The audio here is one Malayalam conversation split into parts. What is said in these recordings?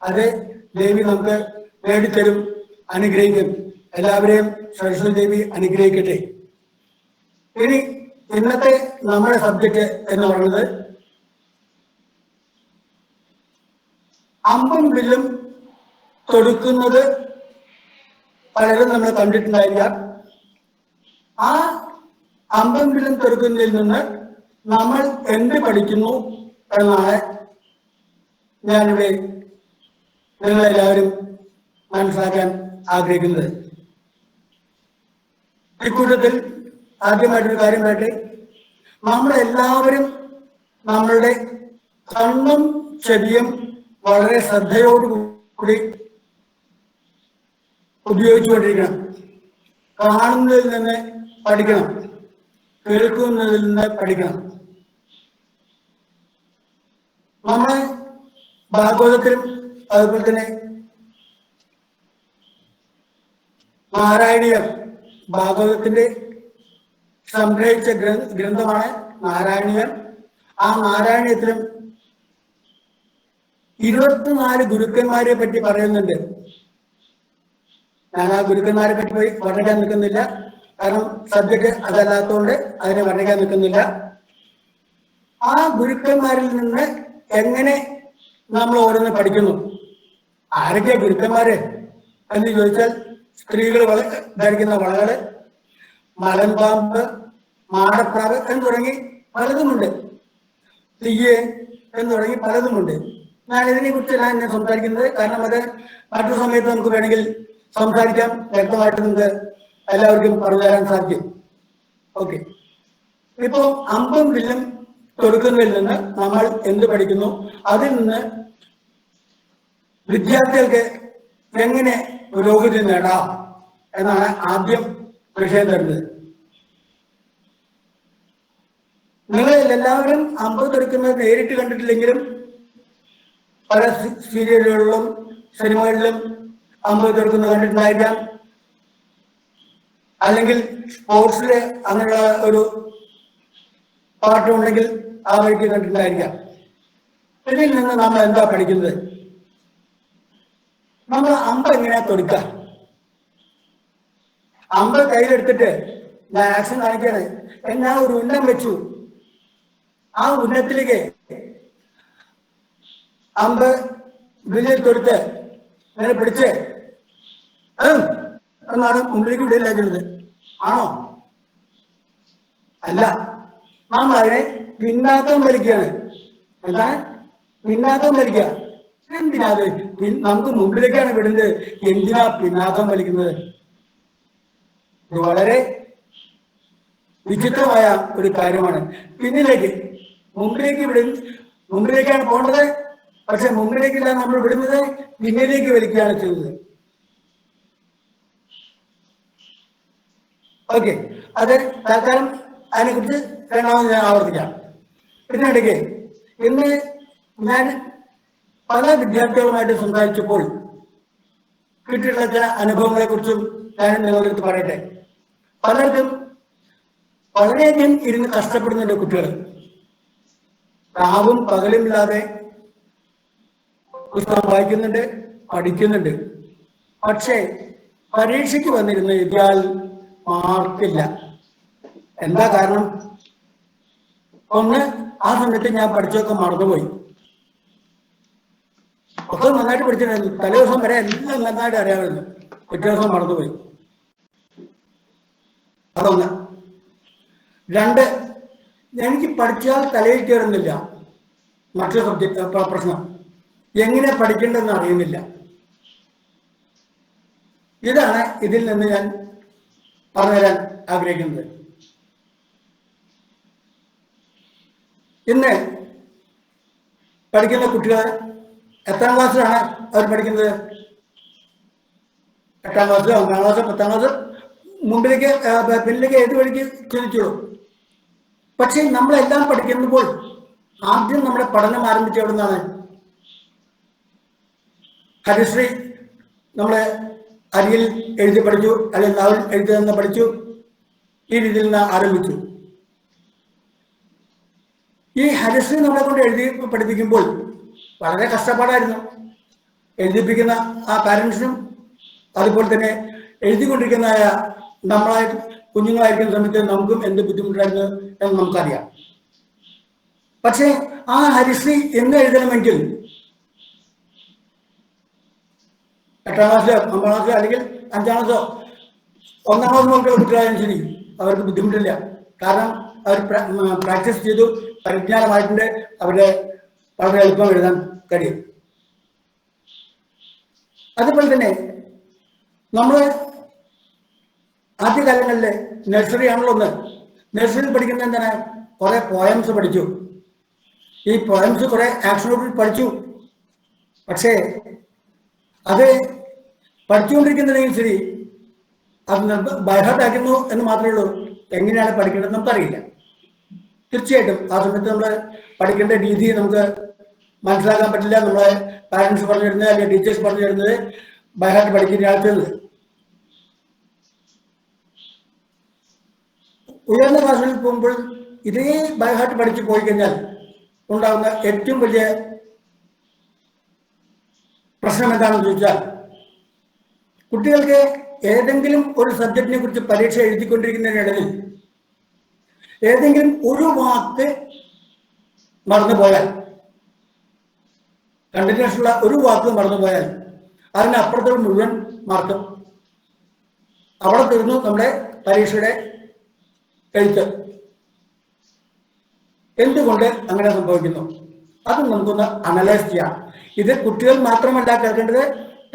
അത് ദേവി നമുക്ക് നേടിത്തരും, അനുഗ്രഹിക്കും. എല്ലാവരെയും സരസ്വതി ദേവി അനുഗ്രഹിക്കട്ടെ. ഇനി ഇന്നത്തെ നമ്മുടെ സബ്ജക്റ്റ് എന്ന് പറയുന്നത് അമ്പും വില്ലും തൊടുക്കുന്നത് പലരും നമ്മൾ കണ്ടിട്ടുണ്ടായിരിക്കാം. ആ അമ്പും വില്ലും തൊടുക്കുന്നതിൽ നിന്ന് നമ്മൾ എന്ത് പഠിക്കുന്നു എന്നാണ് ഞാനിവിടെ നിങ്ങളെല്ലാവരും മനസ്സിലാക്കാൻ ആഗ്രഹിക്കുന്നത്. ഇക്കൂട്ടത്തിൽ ആദ്യമായിട്ടൊരു കാര്യം പറയട്ടെ. നമ്മളെല്ലാവരും നമ്മളുടെ കണ്ണും ചെവിയും വളരെ ശ്രദ്ധയോടുകൂടി ഉപയോഗിച്ചുകൊണ്ടിരിക്കണം. കാണുന്നതിൽ നിന്ന് പഠിക്കണം, കേൾക്കുന്നതിൽ നിന്ന് പഠിക്കണം. നമ്മൾ ഭാഗവതത്തിലും അതുപോലെ തന്നെ നാരായണീയം, ഭാഗവതത്തിന്റെ സംഗ്രഹിച്ച ഗ്രന്ഥമാണ് നാരായണീയം. ആ നാരായണീയത്തിലും 24 ഗുരുക്കന്മാരെ പറ്റി പറയുന്നുണ്ട്. ഞാൻ ആ ഗുരുക്കന്മാരെ പറ്റി പോയി വർണ്ണിക്കാൻ നിൽക്കുന്നില്ല, കാരണം സബ്ജക്ട് അതല്ലാത്തതുകൊണ്ട് അതിനെ വർണ്ണിക്കാൻ നിൽക്കുന്നില്ല. ആ ഗുരുക്കന്മാരിൽ നിന്ന് എങ്ങനെ നമ്മൾ ഓരോന്ന് പഠിക്കുന്നു? ആരൊക്കെയാ ഗുരുക്കന്മാര് എന്ന് ചോദിച്ചാൽ, സ്ത്രീകൾ ധരിക്കുന്ന വളകള്, മലൻപാമ്പ്, മാടപ്രാവ് എന്ന് തുടങ്ങി പലതുമുണ്ട്. തീയ് എന്ന് തുടങ്ങി പലതുമുണ്ട്. ഞാൻ ഇതിനെ കുറിച്ചെല്ലാം എന്നെ സംസാരിക്കുന്നത്, കാരണം അത് മറ്റൊരു സമയത്ത് നമുക്ക് വേണമെങ്കിൽ സംസാരിക്കാം. വ്യക്തമായിട്ട് നമുക്ക് എല്ലാവർക്കും പറഞ്ഞു തരാൻ സാധിക്കും. ഓക്കെ, ഇപ്പോ അമ്പും വില്ലും തൊടുക്കുന്നതിൽ നിന്ന് നമ്മൾ എന്ത് പഠിക്കുന്നു, അതിൽ നിന്ന് വിദ്യാർത്ഥികൾക്ക് എങ്ങനെ പുരോഗതി നേടാം എന്നാണ് ആദ്യം വിഷയം തരുന്നത്. നിങ്ങളെല്ലാവരും അമ്പ് തൊടുക്കുന്നത് നേരിട്ട് കണ്ടിട്ടില്ലെങ്കിലും പല സീരിയലുകളിലും സിനിമകളിലും അമ്പ് തൊടുക്കുന്നത് കണ്ടിട്ടുണ്ടായിരിക്കാം. അല്ലെങ്കിൽ സ്പോർട്സില് അങ്ങനെയുള്ള ഒരു പാട്ടുണ്ടെങ്കിൽ ആ വഴിക്ക് കണ്ടിട്ടുണ്ടായിരിക്കാം. ഇതിൽ നിന്ന് നമ്മൾ എന്താ പഠിക്കുന്നത്? നമ്മൾ അമ്പ് എങ്ങനെയാ തൊടുക്ക? അമ്പ് കയ്യിലെടുത്തിട്ട് ഞാൻ ആക്ഷൻ കാണിക്കാണ്, ഞാൻ ഒരു ഉന്നം വെച്ചു. ആ ഉന്നത്തിലേക്ക് അമ്പ് വില്ലിൽ തൊടുത്ത് അങ്ങനെ പിടിച്ച് എന്നാണ് മുമ്പിലേക്ക് വിടയില്ല ചെയ്യുന്നത്. ആണോ? അല്ല, നമ്മൾ അതിനെ പിന്നാക്കം വലിക്കുകയാണ്. എന്താണ് പിന്നാക്കം വലിക്കുക? എന്തിനാ അത്? നമുക്ക് മുമ്പിലേക്കാണ് വിടുന്നത്, എന്തിനാ പിന്നാക്കം വലിക്കുന്നത്? ഇത് വളരെ വിചിത്രമായ ഒരു കാര്യമാണ്. പിന്നിലേക്ക് മുമ്പിലേക്കാണ് പോകേണ്ടത്, പക്ഷെ മുമ്പിലേക്കില്ല നമ്മൾ വിടുന്നത്, പിന്നിലേക്ക് വലിക്കുകയാണ് ചെയ്യുന്നത്. ഓക്കെ, അത് തൽക്കാലം അതിനെക്കുറിച്ച് രണ്ടാമത് ഞാൻ ആവർത്തിക്കാം. ഇതിനിടയ്ക്ക് ഇന്ന് ഞാൻ പല വിദ്യാർത്ഥികളുമായിട്ട് സംസാരിച്ചപ്പോൾ കിട്ടിയിട്ടുള്ള ചില അനുഭവങ്ങളെ കുറിച്ചും ഞാൻ നിങ്ങളടുത്ത് പറയട്ടെ. പലർക്കും വളരെയധികം ഇരുന്ന് കഷ്ടപ്പെടുന്നുണ്ട് കുട്ടികൾ. രാവും പകലുമില്ലാതെ പുസ്തകം വായിക്കുന്നുണ്ട്, പഠിക്കുന്നുണ്ട്. പക്ഷേ പരീക്ഷയ്ക്ക് വന്നിരുന്ന് എഴുതിയാൽ മാർക്കില്ല. എന്താ കാരണം? ഒന്ന്, ആ സമയത്ത് ഞാൻ പഠിച്ചൊക്കെ മറന്നുപോയി. ഒക്കെ നന്നായിട്ട് പഠിച്ചിട്ടുണ്ടായിരുന്നു, തലേ ദിവസം വരെ എല്ലാം നന്നായിട്ട് അറിയാമായിരുന്നു, പിറ്റേ ദിവസം മറന്നുപോയി. അതൊന്ന്. രണ്ട്, എനിക്ക് പഠിച്ചാൽ തലയിൽ കയറുന്നില്ല. മറ്റൊരു സബ്ജക്ട് പ്രശ്നം, എങ്ങനെ പഠിക്കേണ്ടതെന്ന് അറിയുന്നില്ല. ഇതാണ് ഇതിൽ നിന്ന് ഞാൻ പറഞ്ഞുതരാൻ ആഗ്രഹിക്കുന്നത്. ഇന്ന് പഠിക്കുന്ന കുട്ടികൾ എത്രാം ക്ലാസ്സിലാണ് അവർ പഠിക്കുന്നത്? 8ാം ക്ലാസ്സിലോ 1ാം ക്ലാസ്സിലോ 10ാം ക്ലാസ് മുമ്പിലേക്ക് പിന്നിലേക്ക് ഏത് വഴിക്ക് ചിന്തിച്ചോളൂ. പക്ഷെ നമ്മളെല്ലാം പഠിക്കുമ്പോൾ ആദ്യം നമ്മുടെ പഠനം ആരംഭിച്ച എവിടെ നിന്നാണ്? ഹരിശ്രീ നമ്മളെ അരിയിൽ എഴുതി പഠിച്ചു, അല്ലെങ്കിൽ നാവൽ എഴുതി തന്നെ പഠിച്ചു. ഈ രീതിയിൽ നിന്ന് ആരംഭിച്ചു. ഈ ഹരിശ്രീ നമ്മളെ കൊണ്ട് എഴുതി പഠിപ്പിക്കുമ്പോൾ വളരെ കഷ്ടപ്പാടായിരുന്നു. എഴുതിപ്പിക്കുന്ന ആ പാരൻസിനും അതുപോലെ തന്നെ എഴുതിക്കൊണ്ടിരിക്കുന്നതായ നമ്മളായി കുഞ്ഞുങ്ങളായിരിക്കുന്ന സമയത്ത് നമുക്കും എന്ത് ബുദ്ധിമുട്ടായിരുന്നു എന്ന് നമുക്കറിയാം. പക്ഷേ ആ ഹരിശ്രീ എന്ന് എഴുതണമെങ്കിൽ 8ാം ക്ലാസ്സിലോ 9ാം ക്ലാസ്സിലോ അല്ലെങ്കിൽ 5ാം ക്ലാസ്സോ 1ാം ക്ലാസ് മുതലുള്ള കുട്ടികളായാലും ശരി അവർക്ക് ബുദ്ധിമുട്ടില്ല. കാരണം അവർ പ്രാക്ടീസ് ചെയ്തു, പരിജ്ഞാനമായിട്ടുണ്ട്, അവരുടെ വളരെ എളുപ്പം എഴുതാൻ കഴിയും. അതുപോലെ തന്നെ നമ്മൾ ആദ്യകാലങ്ങളിൽ നഴ്സറി ആണല്ലോ ഒന്ന്. നഴ്സറിയിൽ പഠിക്കുന്നത് എന്താണ്? കുറെ പോയംസ് പഠിച്ചു. ഈ പോയംസ് കുറെ ആക്ഷനോട് പഠിച്ചു. പക്ഷേ അത് പഠിച്ചുകൊണ്ടിരിക്കുന്നുണ്ടെങ്കിൽ ശരി അത് ബൈഹാർട്ട് ആക്കുന്നു എന്ന് മാത്രമേ ഉള്ളൂ. എങ്ങനെയാണ് പഠിക്കേണ്ടത് നമുക്കറിയില്ല. തീർച്ചയായിട്ടും ആ സമയത്ത് നമ്മൾ പഠിക്കേണ്ട രീതി നമുക്ക് മനസ്സിലാക്കാൻ പറ്റില്ല. നമ്മളെ പാരൻസ് പറഞ്ഞു തരുന്നത് അല്ലെങ്കിൽ ടീച്ചേഴ്സ് പറഞ്ഞു തരുന്നത് ബൈഹാർട്ട് പഠിക്കുന്ന ആൾക്കുള്ളത്. ഉയർന്ന ക്ലാസ്സിൽ പോകുമ്പോൾ ഇതേ ബൈഹാർട്ട് പഠിച്ചു പോയി കഴിഞ്ഞാൽ ഉണ്ടാകുന്ന ഏറ്റവും വലിയ പ്രശ്നം എന്താണെന്ന് ചോദിച്ചാൽ, കുട്ടികൾക്ക് ഏതെങ്കിലും ഒരു സബ്ജക്റ്റിനെ കുറിച്ച് പരീക്ഷ എഴുതിക്കൊണ്ടിരിക്കുന്നതിനിടയിൽ ഏതെങ്കിലും ഒരു വാക്ക് മറന്നുപോയാൽ, കണ്ടിന്യൂസ് ഉള്ള ഒരു വാക്ക് മറന്നുപോയാൽ അതിനപ്പുറത്തുള്ള മുഴുവൻ മാർക്കും അവിടെ തീർന്നു നമ്മുടെ പരീക്ഷയുടെ എഴുത്ത്. എന്തുകൊണ്ട് അങ്ങനെ സംഭവിക്കുന്നു? അത് നമുക്കൊന്ന് അനലൈസ് ചെയ്യാം. ഇത് കുട്ടികൾ മാത്രമല്ല കേൾക്കേണ്ടത്,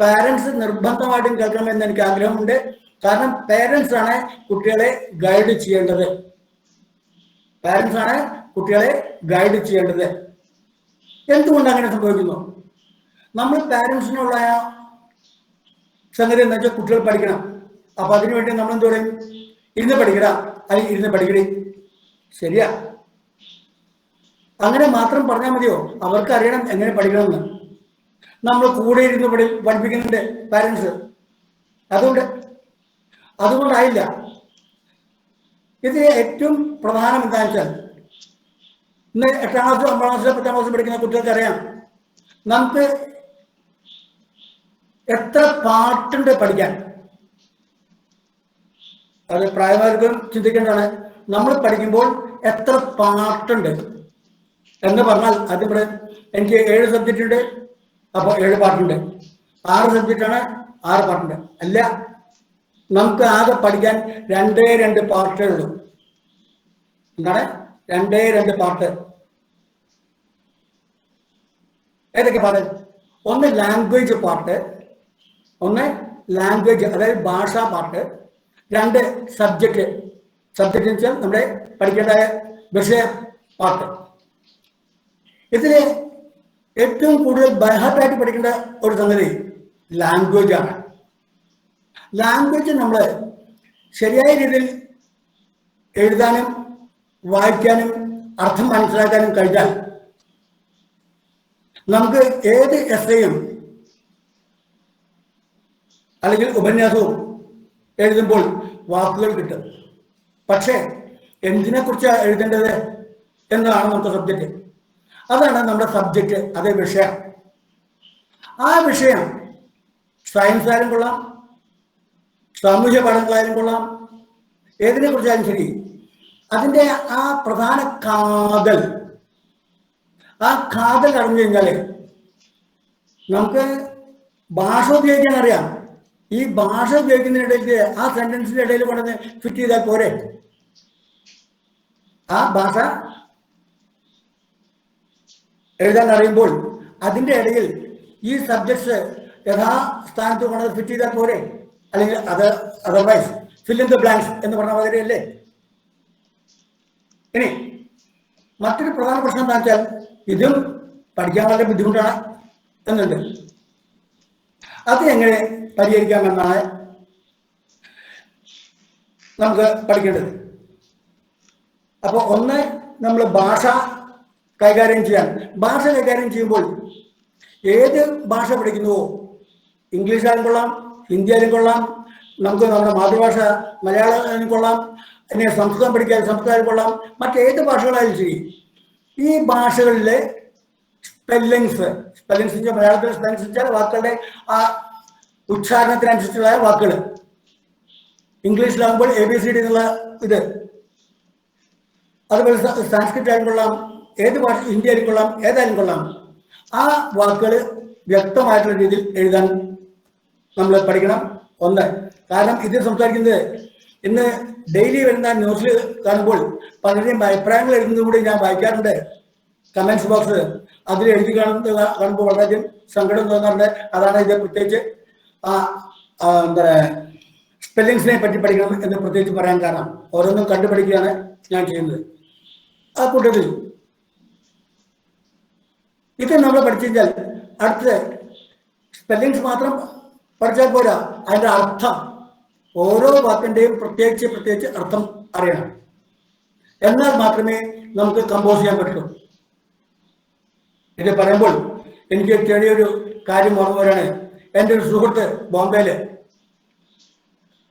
പാരൻസ് നിർബന്ധമായിട്ടും കേൾക്കണമെന്ന് എനിക്ക് ആഗ്രഹമുണ്ട്. കാരണം പാരൻസ് ആണ് കുട്ടികളെ ഗൈഡ് ചെയ്യേണ്ടത്. പാരൻസ് ആണ് കുട്ടികളെ ഗൈഡ് ചെയ്യേണ്ടത്. എന്തുകൊണ്ട് അങ്ങനെ സംഭവിക്കുന്നു? നമ്മൾ പാരൻസിനുള്ള സംഗതി എന്താ വെച്ചാൽ കുട്ടികൾ പഠിക്കണം. അപ്പൊ അതിനുവേണ്ടി നമ്മൾ എന്ത് പറയും? ഇരുന്ന് പഠിക്കട, അല്ലെങ്കിൽ ഇരുന്ന് പഠിക്കണേ. ശരിയാ, അങ്ങനെ മാത്രം പറഞ്ഞാൽ മതിയോ? അവർക്ക് അറിയണം എങ്ങനെ പഠിക്കണമെന്ന്. നമ്മൾ കൂടെ ഇരുന്ന് പഠിപ്പിക്കുന്നുണ്ട് പാരൻസ്. അതുകൊണ്ടായില്ല. ഇത് ഏറ്റവും പ്രധാനം എന്താണെന്ന് വെച്ചാൽ, ഇന്ന് 8ാം ക്ലാസ് 9ാം ക്ലാസ് 10ാം ക്ലാസ് പഠിക്കുന്ന കുട്ടികൾക്ക് അറിയാം നമുക്ക് എത്ര പാട്ടുണ്ട് പഠിക്കാൻ. അത് പ്രായമാർക്കും ചിന്തിക്കേണ്ടതാണ്. നമ്മൾ പഠിക്കുമ്പോൾ എത്ര പാട്ടുണ്ട് എന്ന് പറഞ്ഞാൽ, അതിവിടെ എനിക്ക് 7 സബ്ജക്റ്റ് ഉണ്ട്, അപ്പോൾ 7 പാട്ടുണ്ട്. 6 സബ്ജക്റ്റാണ്, 6 പാട്ടുണ്ട്. അല്ല, നമുക്ക് ആകെ പഠിക്കാൻ 2 പാർട്ടേ ഉള്ളൂ. എന്താണ്? 2 പാർട്ട്. ഏതൊക്കെ പാർട്ട്? ഒന്ന് ലാംഗ്വേജ് പാർട്ട്, ഒന്ന് ലാംഗ്വേജ് അതായത് ഭാഷാ പാർട്ട്, 2 സബ്ജക്റ്റ്. സബ്ജക്റ്റ് എന്ന് വെച്ചാൽ നമ്മുടെ പഠിക്കേണ്ട വിഷയ പാർട്ട്. ഇതില് ഏറ്റവും കൂടുതൽ ബൈഹാർട്ടായിട്ട് പഠിക്കേണ്ട ഒരു സംഗതി ലാംഗ്വേജ് ആണ്. ലാംഗ്വേജ് നമ്മൾ ശരിയായ രീതിയിൽ എഴുതാനും വായിക്കാനും അർത്ഥം മനസ്സിലാക്കാനും കഴിഞ്ഞാൽ നമുക്ക് ഏത് എസ്സേയും അല്ലെങ്കിൽ ഉപന്യാസവും എഴുതുമ്പോൾ വാക്കുകൾ കിട്ടും. പക്ഷേ എന്തിനെ കുറിച്ചാണ് എഴുതേണ്ടത് എന്നതാണ് നമുക്ക് സബ്ജക്റ്റ്. അതാണ് നമ്മുടെ സബ്ജക്റ്റ്, അതേ വിഷയം. ആ വിഷയം സയൻസ് ആയാലും കൊള്ളാം, സാമൂഹ്യ പഠനങ്ങളായാലും കൊള്ളാം, ഏതിനെ കുറിച്ചായാലും ശരി, അതിൻ്റെ ആ പ്രധാന കാതൽ അറിഞ്ഞു കഴിഞ്ഞാൽ നമുക്ക് ഭാഷ ഉപയോഗിക്കാൻ അറിയാം. ഈ ഭാഷ ഉപയോഗിക്കുന്നതിനിടയിൽ ആ സെന്റൻസിന്റെ ഇടയിൽ കൊണ്ടുവന്ന് ഫിറ്റ് ചെയ്താൽ പോരെ. ആ ഭാഷ എഴുതാൻ അറിയുമ്പോൾ അതിൻ്റെ ഇടയിൽ ഈ സബ്ജക്ട്സ് യഥാസ്ഥാനത്ത് കൊണ്ടത് ഫിറ്റ് ചെയ്താൽ പോരെ. അല്ലെങ്കിൽ otherwise fill in the blanks എന്ന് പറഞ്ഞ മാതിരിയല്ലേ. ഇനി മറ്റൊരു പ്രധാന പ്രശ്നം എന്താ വെച്ചാൽ, ഇതും പഠിക്കാൻ വളരെ ബുദ്ധിമുട്ടാണ് എന്നുണ്ട്. അത് എങ്ങനെ പരിഹരിക്കാമെന്നാണ് നമുക്ക് പഠിക്കേണ്ടത്. അപ്പോൾ ഒന്ന്, നമ്മൾ ഭാഷ കൈകാര്യം ചെയ്യുമ്പോൾ ഏത് ഭാഷ പഠിക്കുന്നുവോ, ഇംഗ്ലീഷ് ആയാലും കൊള്ളാം, ഹിന്ദി ആയാലും കൊള്ളാം, നമുക്ക് നമ്മുടെ മാതൃഭാഷ മലയാളം കൊള്ളാം, പിന്നെ സംസ്കൃതം പഠിക്കാൻ സംസ്കൃതം കൊള്ളാം, മറ്റേത് ഭാഷകളായാലും ശരി, ഈ ഭാഷകളിലെ സ്പെല്ലിങ്സ് മലയാളത്തിൽ സ്പെല്ലിങ്സ് വെച്ചാൽ വാക്കുകളുടെ ആ ഉച്ചാരണത്തിനനുസരിച്ചുള്ള വാക്കുകൾ. ഇംഗ്ലീഷിലാകുമ്പോൾ ABCD എന്നുള്ള ഇത്. അതുപോലെ സാൻസ്ക്രിറ്റ് ആയാലും കൊള്ളാം, ഏത് ഭാഷ, ഹിന്ദി ആയാലും കൊള്ളാം, ഏതായാലും കൊള്ളാം. ആ വാക്കുകൾ വ്യക്തമായിട്ടുള്ള രീതിയിൽ എഴുതാൻ നമ്മൾ പഠിക്കണം. ഒന്ന്, കാരണം ഇത് സംസാരിക്കുന്നത് ഇന്ന് ഡെയിലി വരുന്ന ന്യൂസിൽ കാണുമ്പോൾ പലരുടെയും അഭിപ്രായങ്ങൾ എഴുതുന്നത് കൂടി ഞാൻ വായിക്കാറുണ്ട്. കമന്റ്സ് ബോക്സ് അതിൽ എഴുതി കാണുമ്പോൾ വളരെയധികം സങ്കടം തോന്നാറുണ്ട്. അതാണ് ഇത് പ്രത്യേകിച്ച് എന്താ സ്പെല്ലിങ്സിനെ പറ്റി പഠിക്കണം എന്ന് പ്രത്യേകിച്ച് പറയാൻ കാരണം. ഓരോന്നും കണ്ടുപഠിക്കുകയാണ് ഞാൻ ചെയ്യുന്നത്. ആ കൂട്ടത്തിൽ ഇത് നമ്മൾ പഠിച്ചു കഴിഞ്ഞാൽ അടുത്ത സ്പെല്ലിങ്സ് മാത്രം പഠിച്ചാൽ പോരാ, അതിൻ്റെ അർത്ഥം, ഓരോ വാക്കിൻ്റെയും പ്രത്യേകിച്ച് അർത്ഥം അറിയണം. എന്നാൽ മാത്രമേ നമുക്ക് കമ്പോസ് ചെയ്യാൻ പറ്റൂ. ഇത് പറയുമ്പോൾ എനിക്ക് ചെറിയൊരു കാര്യം ഓർമ്മ വരാണ്. എൻ്റെ ഒരു സുഹൃത്ത് ബോംബെയിൽ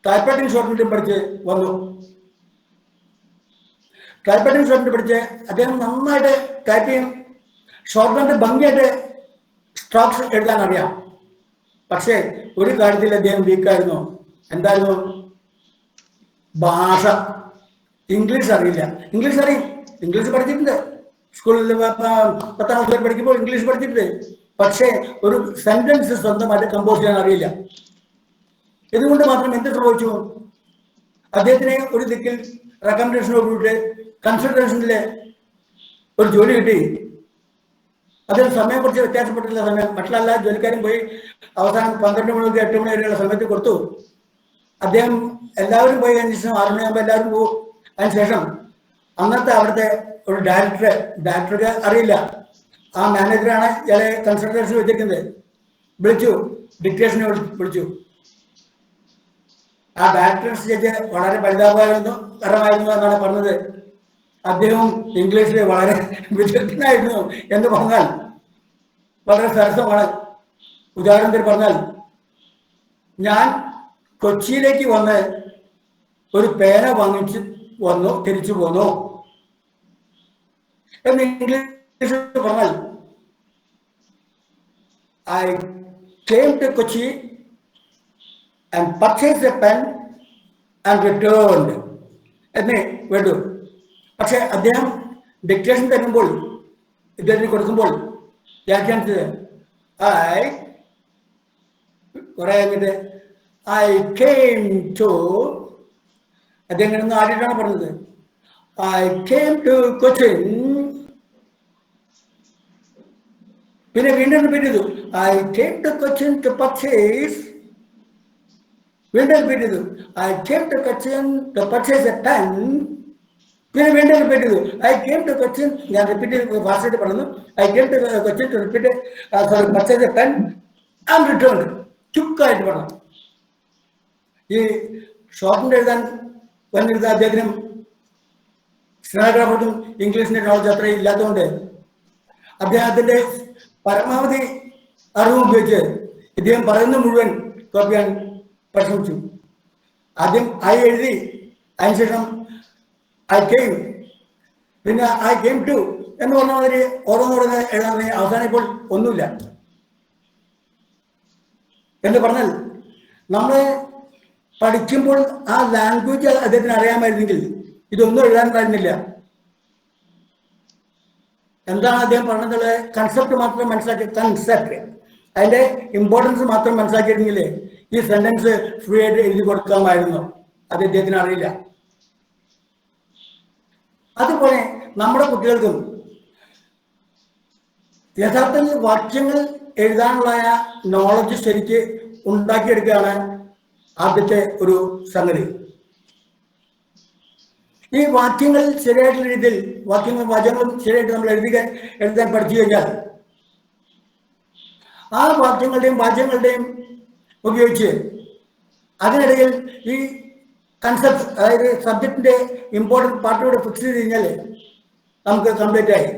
ടൈപ്പ്റൈറ്റിംഗ് ഷോർട്ട് ഹാൻഡ് പഠിച്ച് വന്നു. ടൈപ്പ്റൈറ്റിംഗ് ഷോർട്ട് ഹാൻഡ് പഠിച്ച് അദ്ദേഹം നന്നായിട്ട് ടൈപ്പ് ചെയ്യും, ഷോർട്ട് ഹാൻഡ് ഭംഗിയായിട്ട് സ്ട്രോക്സ് എഴുതാൻ അറിയാം. പക്ഷേ ഒരു കാര്യത്തിൽ അദ്ദേഹം വീക്കായിരുന്നു. എന്തായിരുന്നു? ഭാഷ. ഇംഗ്ലീഷ് അറിയില്ല. ഇംഗ്ലീഷ് അറിയും, ഇംഗ്ലീഷ് പഠിച്ചിട്ടുണ്ട്, സ്കൂളിൽ 10ാം ക്ലാസ്സിൽ പഠിക്കുമ്പോൾ ഇംഗ്ലീഷ് പഠിച്ചിട്ടുണ്ട്. പക്ഷേ ഒരു സെന്റൻസ് സ്വന്തമായിട്ട് കമ്പോസ് ചെയ്യാൻ അറിയില്ല. ഇതുകൊണ്ട് മാത്രം എന്ത് സംഭവിച്ചു? അദ്ദേഹത്തിന് ഒരു ദിക്കിൽ റെക്കമെൻഡേഷനോടുകൂടി കൺസൾട്ടേഷനിലെ ഒരു ജോലി കിട്ടി. അതിന് സമയം കുറച്ച് വ്യത്യാസപ്പെട്ടില്ല. സമയം മറ്റുള്ള എല്ലാ ജോലിക്കാരും പോയി അവസാനം 12 മണി മുതൽ 8 മണി വരെയുള്ള സമയത്ത് കൊടുത്തു. അദ്ദേഹം എല്ലാവരും പോയി അതിന് ശേഷം 6 മണിയാകുമ്പോൾ എല്ലാവരും പോകും. അതിനുശേഷം അന്നത്തെ അവിടുത്തെ ഒരു ഡയറക്ടർക്ക് അറിയില്ല, ആ മാനേജറാണ് ഇയാളെ കൺസൾട്ടേഷൻ വെച്ചിരിക്കുന്നത്, വിളിച്ചു, ഡിക്റ്റേഷനെ വിളിച്ചു. ആ ഡയറക്ടർ സ്റ്റേജ് വളരെ പരിതാപകരമായിരുന്നു എന്നാണ് പറഞ്ഞത്. അദ്ദേഹം ഇംഗ്ലീഷിൽ വളരെ വിദഗ്ധനായിരുന്നു എന്ന് പറഞ്ഞാൽ വളരെ സരസമാണ്. ഉദാഹരണത്തിന് പറഞ്ഞാൽ, ഞാൻ കൊച്ചിയിലേക്ക് വന്ന് ഒരു പേന വാങ്ങിച്ച് വന്നു, തിരിച്ചു പോന്നു എന്ന് ഇംഗ്ലീഷിൽ പറഞ്ഞാൽ, I came to Kochi and purchased a pen and returned എന്നേ വേണ്ടു. പക്ഷെ അദ്ദേഹം ഡിക്റ്റേഷൻ തരുമ്പോൾ, ഇദ്ദേഹത്തിന് കൊടുക്കുമ്പോൾ വ്യാഖ്യാനിച്ചത് കുറെ കഴിഞ്ഞിട്ട് ഐ കെയിം ടു, അദ്ദേഹം ഇങ്ങനെ ആദ്യമായിട്ടാണ് പറഞ്ഞത്, ഐ കെയിം ടു കൊച്ചിൻ. പിന്നെ വീണ്ടും റിപ്പീറ്റ് ചെയ്തു, I came to Cochin to purchase. വീണ്ടും റിപ്പീറ്റ് ചെയ്തു, I came to Cochin to purchase a pen. പിന്നെ വീണ്ടും റിപ്പീറ്റ് ചെയ്തു, ഐ കെയിം ടു കൊച്ചിൻ. ഞാൻ റിപ്പീറ്റ് ചെയ്ത് ഫാസ്റ്റായിട്ട് പറഞ്ഞു, I came to Cochin to repeat purchase a pen and return. ചുക്കായിട്ട് പറഞ്ഞു. ഈ ഷോർട്ട് എഴുതാൻ വന്നിരുന്ന അദ്ദേഹത്തിനും സ്റ്റെനോഗ്രാഫർക്കും ഇംഗ്ലീഷിന്റെ നോളജ് അത്രയും ഇല്ലാത്തതുകൊണ്ട് അദ്ദേഹത്തിന്റെ പരമാവധി അറിവ് ഉപയോഗിച്ച് ഇദ്ദേഹം പറയുന്ന മുഴുവൻ കോപ്പി ചെയ്യാൻ പരിശ്രമിച്ചു. ആദ്യം ഐ എഴുതി, അതിനുശേഷം ഐ കെയിം, പിന്നെ ഐ കെയിം ടു എന്ന് പറഞ്ഞ മാതിരി ഓരോന്നോരോന്ന് എഴുതാൻ അവസാനം ഇപ്പോൾ ഒന്നുമില്ല എന്ന് പറഞ്ഞാൽ, നമ്മൾ പഠിക്കുമ്പോൾ ആ ലാംഗ്വേജ് അദ്ദേഹത്തിന് അറിയാമായിരുന്നെങ്കിൽ ഇതൊന്നും എഴുതാൻ കഴിഞ്ഞില്ല. എന്താണ് അദ്ദേഹം പറഞ്ഞത്? കൺസെപ്റ്റ് മാത്രം മനസ്സിലാക്കി, കൺസെപ്റ്റ് അതിന്റെ ഇമ്പോർട്ടൻസ് മാത്രം മനസ്സിലാക്കിയിരുന്നെങ്കിൽ ഈ സെന്റൻസ് ഫ്രീ ആയിട്ട് എഴുതി കൊടുക്കാമായിരുന്നു. അത് അദ്ദേഹത്തിന് അറിയില്ല. അതുപോലെ നമ്മുടെ കുട്ടികൾക്കും യഥാർത്ഥത്തിൽ വാക്യങ്ങൾ എഴുതാനുള്ള നോളജ് ശരിക്ക് ഉണ്ടാക്കിയെടുക്കുകയാണ് ആദ്യത്തെ ഒരു സംഗതി. ഈ വാക്യങ്ങൾ ശരിയായിട്ടുള്ള രീതിയിൽ വാചകങ്ങളും ശരിയായിട്ട് നമ്മൾ എഴുതാൻ പഠിച്ചു കഴിഞ്ഞാൽ ആ വാക്യങ്ങളുടെയും വാചകങ്ങളുടെയും ഉപയോഗിച്ച് അതിനിടയിൽ ഈ കൺസെപ്റ്റ്, അതായത് സബ്ജക്റ്റിന്റെ ഇമ്പോർട്ടൻറ്റ് പാർട്ടിലൂടെ ഫിക്സ് ചെയ്ത് കഴിഞ്ഞാൽ നമുക്ക് കംപ്ലീറ്റ് ആയി.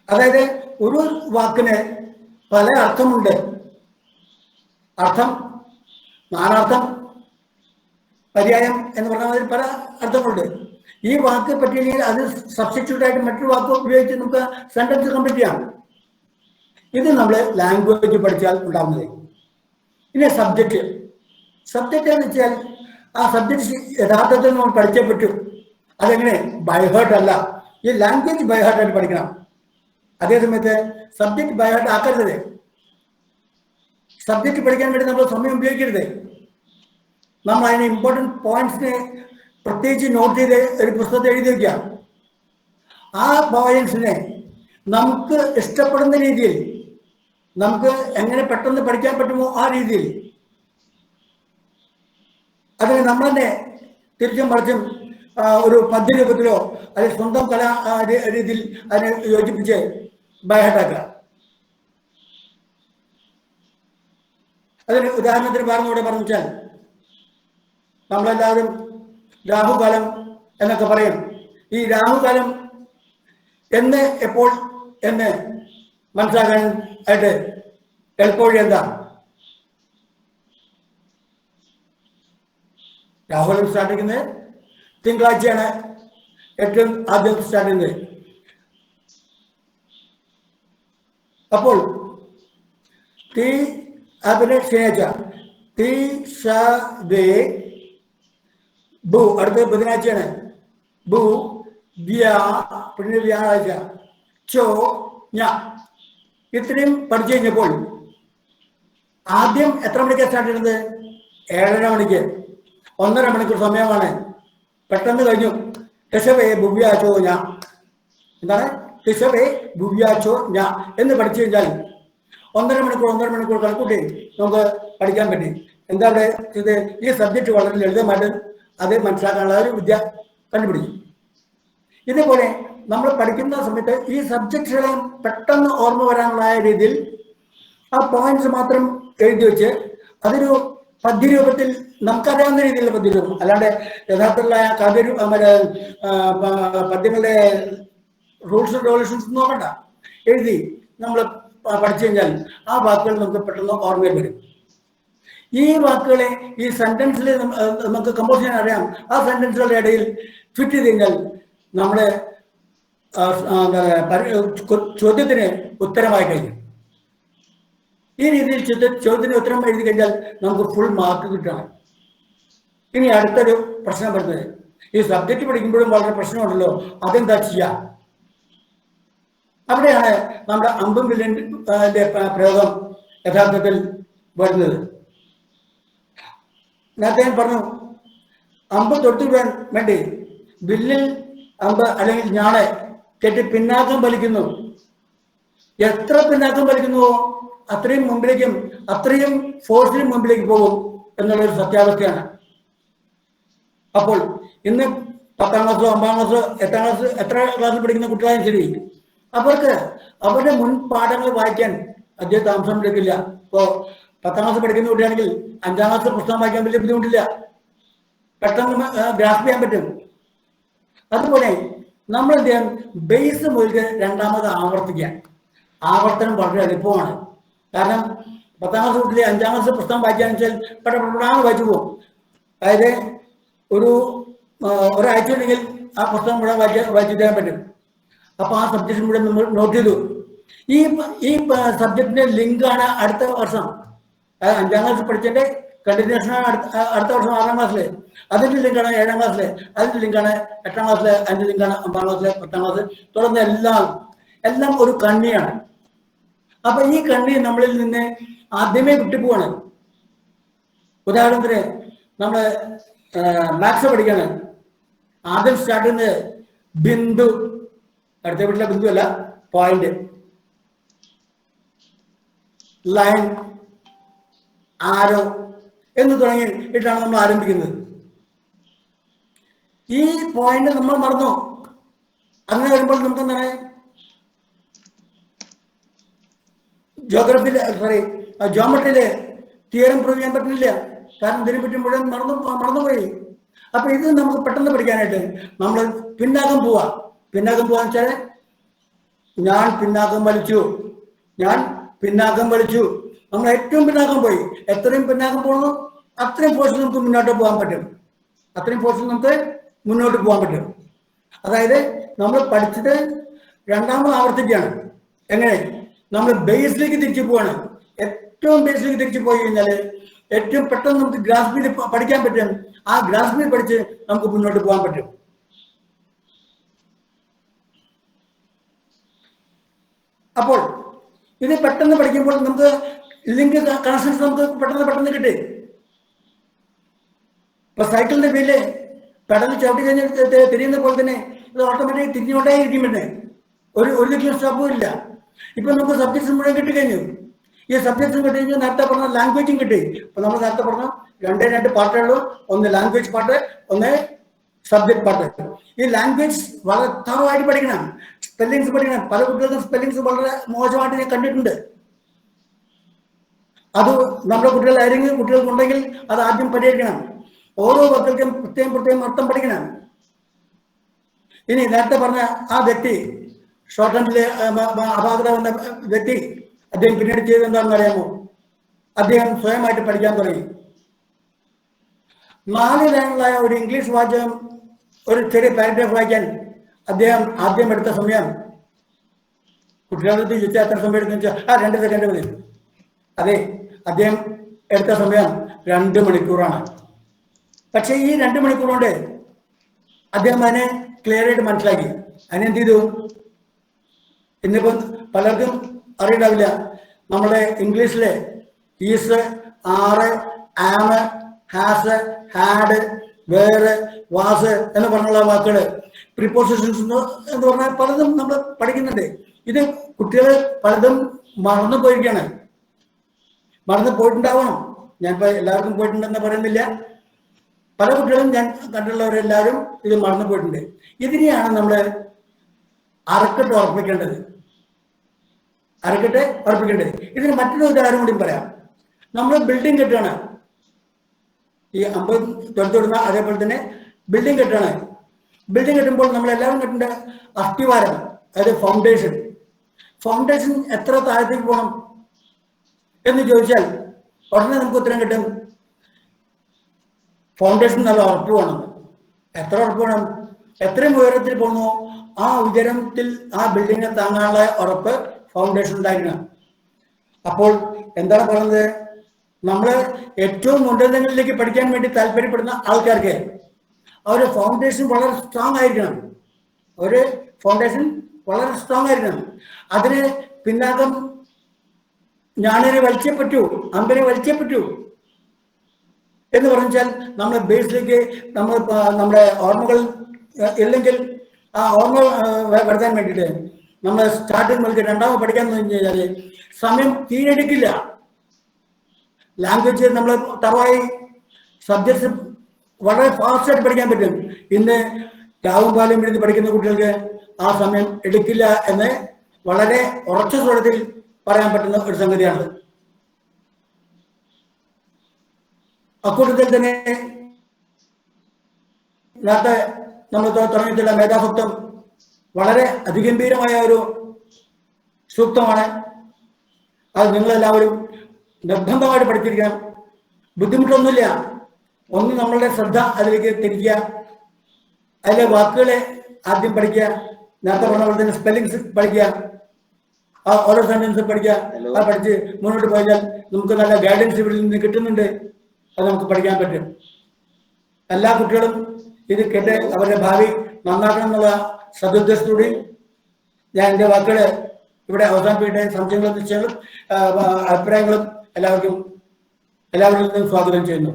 അതായത് ഒരു വാക്കിന് പല അർത്ഥമുണ്ട്. അർത്ഥം, നാനാർത്ഥം, പര്യായം എന്ന് പറഞ്ഞ മാതിരി പല അർത്ഥങ്ങളുണ്ട്. ഈ വാക്ക് പറ്റിയില്ലെങ്കിൽ അത് സബ്സ്റ്റിറ്റ്യൂട്ട് ആയിട്ട് മറ്റൊരു വാക്ക് ഉപയോഗിച്ച് നമുക്ക് സെന്റൻസ് കംപ്ലീറ്റ് ചെയ്യാം. ഇത് നമ്മൾ ലാംഗ്വേജ് പഠിച്ചാൽ ഉണ്ടാകുന്നത്. ഇനി സബ്ജക്റ്റ് എന്ന് വെച്ചാൽ ആ സബ്ജക്റ്റ് യഥാർത്ഥത്തിൽ നമ്മൾ പഠിച്ചേ പറ്റും. അതെങ്ങനെ? ബൈഹേർട്ട് അല്ല. ഈ ലാംഗ്വേജ് ബൈഹേർട്ടായിട്ട് പഠിക്കണം. അതേസമയത്ത് സബ്ജക്റ്റ് ബൈഹേർട്ട് ആക്കരുത്. സബ്ജക്റ്റ് പഠിക്കാൻ വേണ്ടി നമ്മൾ സമയം ഉപയോഗിക്കരുത്. നമ്മൾ അതിന് ഇമ്പോർട്ടൻറ്റ് പോയിന്റ്സിനെ പ്രത്യേകിച്ച് നോട്ട് ചെയ്ത് ഒരു പുസ്തകത്തിൽ എഴുതി വയ്ക്കുക. ആ പോയിന്റ്സിനെ നമുക്ക് ഇഷ്ടപ്പെടുന്ന രീതിയിൽ, നമുക്ക് എങ്ങനെ പെട്ടെന്ന് പഠിക്കാൻ പറ്റുമോ ആ രീതിയിൽ, അതിന് നമ്മൾ തന്നെ തിരിച്ചും മറിച്ചും ഒരു പദ്യരൂപത്തിലോ അല്ലെങ്കിൽ സ്വന്തം കലാ രീതിയിൽ അതിനെ യോജിപ്പിച്ച് ബൈഹേർട്ടാക്കുക. അതിന് ഉദാഹരണത്തിന് പറഞ്ഞൂടെ പറഞ്ഞാൽ, നമ്മളെല്ലാവരും രാഹുകാലം എന്നൊക്കെ പറയും. ഈ രാഹുകാലം എന്ന് എപ്പോൾ എന്ന് മനസ്സിലാക്കാൻ ആയിട്ട് എളുപ്പവഴി എന്താ? രാഹുലം സ്റ്റാർട്ട് ചെയ്യുന്നത് തിങ്കളാഴ്ചയാണ് ഏറ്റവും ആദ്യം സ്റ്റാർട്ട് ചെയ്യുന്നത്. അപ്പോൾ അതിന് ശനിയാഴ്ച ബു, അടുത്ത ബുധനാഴ്ചയാണ് ബു, പിന്നെ വ്യാഴാഴ്ച ചോ, ഞ. ഇത്രയും പഠിച്ചു കഴിഞ്ഞപ്പോൾ ആദ്യം എത്ര മണിക്കാണ് സ്റ്റാർട്ട് ചെയ്യുന്നത്? 7:30 മണിക്ക്. 1.5 മണിക്കൂർ സമയമാണ്. പെട്ടെന്ന് കഴിഞ്ഞു. ഋഷഭേ ഭുവ്യാച്ചോ ഞ. എന്താണ്? ഋഷഭേ ഭുവ്യാച്ചോ ഞ എന്ന് പഠിച്ചു കഴിഞ്ഞാൽ 1.5 മണിക്കൂർ കണക്കൂട്ടി നമുക്ക് പഠിക്കാൻ പറ്റി. എന്താ അവിടെ ഇത്? ഈ സബ്ജക്റ്റ് വളരെ ലളിതമായിട്ട് അത് മനസ്സിലാക്കാനുള്ള ഒരു വിദ്യ കണ്ടുപിടിക്കും. ഇതേപോലെ നമ്മൾ പഠിക്കുന്ന സമയത്ത് ഈ സബ്ജക്റ്റുകളെ പെട്ടെന്ന് ഓർമ്മ വരാനുള്ള രീതിയിൽ ആ പോയിന്റ്സ് മാത്രം എഴുതി വെച്ച് അതൊരു പദ്യരൂപത്തിൽ നമുക്കറിയാവുന്ന രീതിയിലുള്ള പദ്യരൂപം, അല്ലാണ്ട് യഥാർത്ഥത്തിലുള്ള പദ്യങ്ങളുടെ റൂൾസ് ആൻഡ് റെഗുലേഷൻസ് നോക്കണ്ട, എഴുതി നമ്മൾ പഠിച്ചു കഴിഞ്ഞാൽ ആ വാക്കുകൾ നമുക്ക് പെട്ടെന്ന് ഓർമ്മയിൽ വരും. ഈ വാക്കുകളെ ഈ സെന്റൻസിൽ നമുക്ക് കമ്പോസ് ചെയ്യാൻ അറിയാം. ആ സെന്റൻസുകളുടെ ഇടയിൽ ഫിറ്റ് ചെയ്ത് കഴിഞ്ഞാൽ നമ്മുടെ ചോദ്യത്തിന് ഉത്തരമായി കഴിഞ്ഞു. ഈ രീതിയിൽ ചോദ്യത്തിന് ഉത്തരം എഴുതി കഴിഞ്ഞാൽ നമുക്ക് ഫുൾ മാർക്ക് കിട്ടണം. ഇനി അടുത്തൊരു പ്രശ്നം വരുന്നത്, ഈ സബ്ജക്റ്റ് പഠിക്കുമ്പോഴും വളരെ പ്രശ്നമുണ്ടല്ലോ, അതെന്താ ചെയ്യാം? അവിടെയാണ് നമ്മുടെ അമ്പും വില്ലിന്റെ പ്രയോഗം യഥാർത്ഥത്തിൽ വരുന്നത്. നേരത്തെ ഞാൻ പറഞ്ഞു, അമ്പ് തൊട്ടുവിടാൻ വേണ്ടി വില്ലിൽ അമ്പ് അല്ലെങ്കിൽ ഞാളെ കെട്ടി പിന്നാക്കം വലിക്കുന്നു. എത്ര പിന്നാക്കം വലിക്കുന്നുവോ അത്രയും മുമ്പിലേക്കും അത്രയും ഫോഴ്സിനും മുമ്പിലേക്ക് പോകും എന്നുള്ളൊരു സത്യാവസ്ഥയാണ്. അപ്പോൾ ഇന്ന് 10ാം ക്ലാസ്സോ 9ാം ക്ലാസ്സോ 8ാം ക്ലാസ് എത്ര ക്ലാസ്സിൽ പഠിക്കുന്ന കുട്ടികളായാലും ശരി, അവർക്ക് അവരുടെ മുൻ പാഠങ്ങൾ വായിക്കാൻ അധികം താമസം എടുക്കില്ല. ഇപ്പോൾ 10ാം ക്ലാസ് പഠിക്കുന്ന കുട്ടിയാണെങ്കിൽ 5ാം ക്ലാസ് പുസ്തകം വായിക്കാൻ വലിയ ബുദ്ധിമുട്ടില്ല, പെട്ടെന്ന് ഗ്രാസ്പ് ചെയ്യാൻ പറ്റും. അതുപോലെ നമ്മൾ എന്ത് ചെയ്യാൻ? ബേസ് മുതൽ രണ്ടാമത് ആവർത്തിക്കാൻ. ആവർത്തനം വളരെ എളുപ്പമാണ്. കാരണം 10ാം ക്ലാസ് കുട്ടിയെ 5ാം ക്ലാസ് പുസ്തകം വായിക്കാന്ന് വെച്ചാൽ പെട്ടെന്ന് വായിച്ചു പോകും. അതായത് ഒരാഴ്ച ഉണ്ടെങ്കിൽ ആ പുസ്തകം മുഴുവൻ വായിച്ചു തരാൻ പറ്റും. അപ്പൊ ആ സബ്ജക്റ്റ് മുഴുവൻ നമ്മൾ നോട്ട് ചെയ്തു. ഈ സബ്ജക്റ്റിന്റെ ലിങ്കാണ് അടുത്ത വർഷം, അതായത് 5ാം ക്ലാസ് പഠിച്ചതിന്റെ കണ്ടിന്യൂഷനാണ് അടുത്ത വർഷം 6ാം ക്ലാസ്സില്. അതിന്റെ ലിങ്കാണ് 7ാം ക്ലാസ്സില്, അതിന്റെ ലിങ്കാണ് 8ാം ക്ലാസ്സില്, അതിന്റെ ലിങ്കാണ് 9ാം ക്ലാസ്സില്, 10ാം ക്ലാസ് തുടർന്ന് എല്ലാം ഒരു കണ്ണിയാണ്. അപ്പൊ ഈ കണ്ണി നമ്മളിൽ നിന്ന് ആദ്യമേ വിട്ടുപോവാണ്. ഉദാഹരണത്തിന് നമ്മള് മാത്സ് പഠിക്കാണ്, ആദ്യം സ്റ്റാർട്ട് ചെയ്യുന്നത് ബിന്ദു, അടുത്ത വീട്ടിലെ ബിന്ദു അല്ല, പോയിന്റ്, ലൈൻ, ആരോ എന്ന് തുടങ്ങിയിട്ടാണ് നമ്മൾ ആരംഭിക്കുന്നത്. ഈ പോയിന്റ് നമ്മൾ മറന്നു. അങ്ങനെ വരുമ്പോൾ നമുക്ക് എന്താണ് ജോമെട്രിയില് തിയറം പ്രൂവ് ചെയ്യാൻ പറ്റുന്നില്ല. കാരണം ഇതിനെ പറ്റി മുഴുവൻ മറന്നുപോയി. അപ്പൊ ഇത് നമുക്ക് പെട്ടെന്ന് പഠിക്കാനായിട്ട് നമ്മൾ പിന്നാക്കം പോവാന്ന് വെച്ചാൽ ഞാൻ പിന്നാക്കം വലിച്ചു, നമ്മൾ ഏറ്റവും പിന്നാക്കം പോയി. എത്രയും പിന്നാക്കം പോകുന്നു അത്രയും ഫോഴ്സിൽ നമുക്ക് മുന്നോട്ട് പോകാൻ പറ്റും. അതായത് നമ്മൾ പഠിച്ചത് രണ്ടാമത് ആവർത്തിക്കുകയാണ്. എങ്ങനെ? നമ്മൾ ബേസിലേക്ക് തിരിച്ചു പോവാണ്. ഏറ്റവും ബേസിലേക്ക് തിരിച്ചു പോയി കഴിഞ്ഞാൽ ഏറ്റവും പെട്ടെന്ന് നമുക്ക് ഗ്രാസ്പിൽ പഠിക്കാൻ പറ്റും. ആ ഗ്രാസ്പിൽ പഠിച്ച് നമുക്ക് മുന്നോട്ട് പോകാൻ പറ്റും. അപ്പോൾ ഇത് പെട്ടെന്ന് പഠിക്കുമ്പോൾ നമുക്ക് ലിങ്ക് കണക്ഷൻസ് നമുക്ക് പെട്ടെന്ന് കിട്ടി. ഇപ്പൊ സൈക്കിളിന്റെ വീല് പെടൽ ചവിട്ടി കഴിഞ്ഞ് തിരിയുന്ന പോലെ തന്നെ ഇത് ഓട്ടോമാറ്റിക് തിരിഞ്ഞുകൊണ്ടേ ഇരിക്കും. പിന്നെ ഒരു ദിക്കിലും സ്റ്റോപ്പും ഇല്ല. ഇപ്പൊ നമുക്ക് സബ്ജക്ട്സ് മുഴുവൻ കിട്ടിക്കഴിഞ്ഞു. ഈ സബ്ജക്ട്സും കിട്ടി കഴിഞ്ഞാൽ നേരത്തെ പറഞ്ഞ ലാംഗ്വേജും കിട്ടി. ഇപ്പൊ നമ്മൾ നേരത്തെ പറഞ്ഞു രണ്ട് പാർട്ടേ ഉള്ളൂ. ഒന്ന് ലാംഗ്വേജ് പാർട്ട്, ഒന്ന് സബ്ജക്ട് പാർട്ട്. ഈ ലാംഗ്വേജ് വളരെ തറവായിട്ട് പഠിക്കണം, സ്പെല്ലിങ്സ് പഠിക്കണം. പല കുട്ടികൾക്കും സ്പെല്ലിങ്സ് വളരെ മോശമായിട്ട് ഞാൻ കണ്ടിട്ടുണ്ട്. അത് നമ്മുടെ കുട്ടികളായിരിക്കും കുട്ടികൾക്കുണ്ടെങ്കിൽ അത് ആദ്യം പരിഹരിക്കണം. ഓരോ വാക്കുകൾക്കും പ്രത്യേകം അർത്ഥം പഠിക്കണം. ഇനി നേരത്തെ പറഞ്ഞ ആ വ്യക്തി, ഷോർട്ട് ഹാൻഡില് അപാകത വന്ന വ്യക്തി, അദ്ദേഹം പിന്നീട് ചെയ്തത് എന്താണെന്ന് അറിയാമോ? അദ്ദേഹം സ്വയമായിട്ട് പഠിക്കാൻ തുടങ്ങി. 4 ലൈനുകളായ ഒരു ഇംഗ്ലീഷ് വാചകം, ഒരു ചെറിയ പാരഗ്രാഫ് വായിക്കാൻ അദ്ദേഹം ആദ്യം എടുത്ത സമയം, കുട്ടികളുടെ ചോദിച്ചാൽ എത്ര സമയം എടുത്തെന്ന് വെച്ചാൽ 2 സെക്കൻഡ് മതി. അതെ, അദ്ദേഹം എടുത്ത സമയം 2 മണിക്കൂറാണ്. പക്ഷെ ഈ 2 മണിക്കൂർ കൊണ്ട് അദ്ദേഹം അതിനെ ക്ലിയർ ആയിട്ട് മനസ്സിലാക്കി. അതിനെന്ത് ചെയ്തു? ഇന്നിപ്പം പലർക്കും അറിയണ്ടാവില്ല, നമ്മുടെ ഇംഗ്ലീഷിലെ ഈസ്, ആറ്, ആമ്, ഹാസ്, ഹാഡ്, വേറെ, വാസ് എന്ന് പറഞ്ഞുള്ള വാക്കുകൾ, പ്രിപ്പോസിഷൻസ് എന്ന് പറഞ്ഞാൽ പലതും നമ്മൾ പഠിക്കുന്നുണ്ട്. ഇത് കുട്ടികൾ പലതും മറന്നു പോയിരിക്കുകയാണ്. മറന്നു പോയിട്ടുണ്ടാവണം. ഞാനിപ്പോൾ എല്ലാവർക്കും പോയിട്ടുണ്ടെന്ന് പറയുന്നില്ല. പല കുട്ടികളും ഞാൻ കണ്ടുള്ളവരെല്ലാവരും ഇത് മറന്നു പോയിട്ടുണ്ട്. ഇതിനെയാണ് നമ്മൾ അരക്കെട്ട് ഉറപ്പിക്കേണ്ടത്. ഇതിന് മറ്റൊരു ഉദാഹരണം കൂടി പറയാം. നമ്മൾ ബിൽഡിംഗ് കെട്ടുകയാണ്. ഈ 50 തൊടുന്ന അതേപോലെ തന്നെ ബിൽഡിംഗ് കെട്ടുകയാണ്. ബിൽഡിംഗ് കെട്ടുമ്പോൾ നമ്മൾ എല്ലാവരും കെട്ടേണ്ട അസ്ഥിവാരം, അതായത് ഫൗണ്ടേഷൻ എത്ര താഴത്തേക്ക് പോകണം എന്ന് ചോദിച്ചാൽ ഉടനെ നമുക്ക് ഉത്തരം കിട്ടും, ഫൗണ്ടേഷൻ നല്ല ഉറപ്പ് വേണം. എത്ര ഉറപ്പ് വേണം? എത്രയും ഉയരത്തിൽ പോകുന്നു ആ ഉയരത്തിൽ ആ ബിൽഡിങ്ങിനെ താങ്ങാനുള്ള ഉറപ്പ് ഫൗണ്ടേഷൻ ഉണ്ടായിരിക്കണം. അപ്പോൾ എന്താണ് പറയുന്നത്? നമ്മൾ ഏറ്റവും ഉന്നതങ്ങളിലേക്ക് പഠിക്കാൻ വേണ്ടി താല്പര്യപ്പെടുന്ന ആൾക്കാർക്ക് അവരുടെ ഫൗണ്ടേഷൻ വളരെ സ്ട്രോങ് ആയിരിക്കണം. അതിന് പിന്നാക്കം ഞാനിനെ വലിച്ചേ പറ്റൂ, അമ്പനെ വലിച്ചേ പറ്റൂ എന്ന് പറഞ്ഞാൽ നമ്മൾ ബേസിലേക്ക് നമ്മുടെ ഓർമ്മകൾ ഇല്ലെങ്കിൽ ആ ഓർമ്മ വരുത്താൻ വേണ്ടിയിട്ട് നമ്മൾ സ്റ്റാർട്ടിങ് മുതൽ രണ്ടാമത് പഠിക്കാൻ കഴിഞ്ഞാൽ സമയം തീരെടുക്കില്ല. ലാംഗ്വേജ് നമ്മൾ തറവായി സബ്ജക്ട്സ് വളരെ ഫാസ്റ്റായിട്ട് പഠിക്കാൻ പറ്റും. ഇന്ന് രാവും പാലും എഴുതി പഠിക്കുന്ന കുട്ടികൾക്ക് ആ സമയം എടുക്കില്ല എന്ന് വളരെ ഉറച്ച സ്വരത്തിൽ പറയാൻ പറ്റുന്ന ഒരു സംഗതിയാണ്. അക്കൂട്ടത്തിൽ തന്നെ നേരത്തെ നമ്മൾ തുടങ്ങിയിട്ടുള്ള മേധാസൂക്തം വളരെ അതിഗംഭീരമായ ഒരു സൂക്തമാണ്. അത് നിങ്ങളെല്ലാവരും നിർബന്ധമായിട്ട് പഠിച്ചിരിക്കണം. ബുദ്ധിമുട്ടൊന്നുമില്ല. ഒന്ന് നമ്മളുടെ ശ്രദ്ധ അതിലേക്ക് തിരിക്കുക, അതിലെ വാക്കുകളെ ആദ്യം പഠിക്കുക, നേരത്തെ പറഞ്ഞ പോലെ തന്നെ സ്പെല്ലിങ്സ് പഠിക്കുക, ആ ഓരോ സെന്റൻസ് പഠിക്കുക. അത് പഠിച്ച് മുന്നോട്ട് പോയാൽ നമുക്ക് നല്ല ഗൈഡൻസ് ഇവിടെ നിന്ന് കിട്ടുന്നുണ്ട്. അത് നമുക്ക് പഠിക്കാൻ പറ്റും. എല്ലാ കുട്ടികളും ഇത് കേട്ട് അവരുടെ ഭാവി നന്നാക്കണം എന്നുള്ള സദുദ്ദേശത്തോടെ ഞാൻ എൻ്റെ വാക്കുകൾ ഇവിടെ അവസാനിപ്പിക്കട്ടെ. സംശയങ്ങളും നിശ്ചയങ്ങളും അഭിപ്രായങ്ങളും എല്ലാവരിൽ നിന്നും സ്വാഗതം ചെയ്യുന്നു.